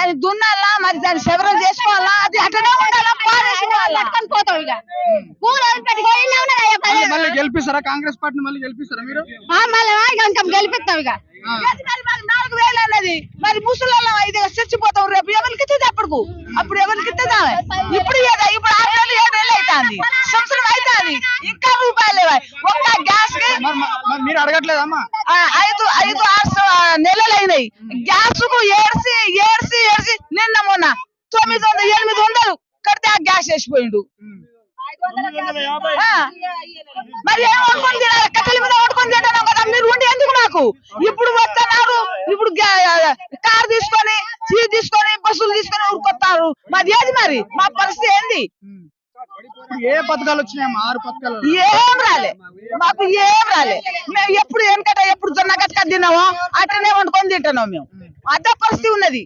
దాన్ని దున్నాలా, మరి దాన్ని శవరం చేసుకోవాలా, అది అట్లనే ఉండాలా, పట్టుకొని పోతాం. ఇక మళ్ళీ గెలిపిస్తారా కాంగ్రెస్ పార్టీని? మళ్ళీ గెలిపిస్తారా మీరు? మళ్ళీ గెలిపిస్తాం. ఇక 4,000 అన్నది మరి ముసలి ఇది చచ్చిపోతాం. రేపు ఎవరికి ఇస్తుంది? అప్పుడు ఎవరికి ఇస్తుందా? ఇప్పుడు 6 నెలలు 7 నెలలు అవుతుంది, సంవత్సరం అవుతుంది, ఇంకా రూపాయలు లేవా? ఒక్క గ్యాస్ కి మీరు అడగట్లేదమ్మా? 5-6 నెలలు అయినాయి. గ్యాస్ కు ఏడ్చి నిన్న మొన్న 900-800 కడితే ఆ గ్యాస్ వేసిపోయిండు. మరి ఏం వండుకొని తినాలి? కట్టెల మీద వండుకొని తింటాను కదా. మీరు ఉండి ఎందుకు నాకు? ఇప్పుడు వస్తున్నారు, ఇప్పుడు కారు తీసుకొని బస్సులు తీసుకొని ఊరుకొస్తారు. మాది ఏది మరి? మా పరిస్థితి ఏంది? ఏ పథకాలు వచ్చినాయమ్మా? 6 పథకాలు ఏం రాలే, మాకు ఏం రాలే. మేము ఎప్పుడు జొన్న గట్క తిన్నామో అట్లనే వండుకొని తింటున్నాం. మేము అదే పరిస్థితి ఉన్నది.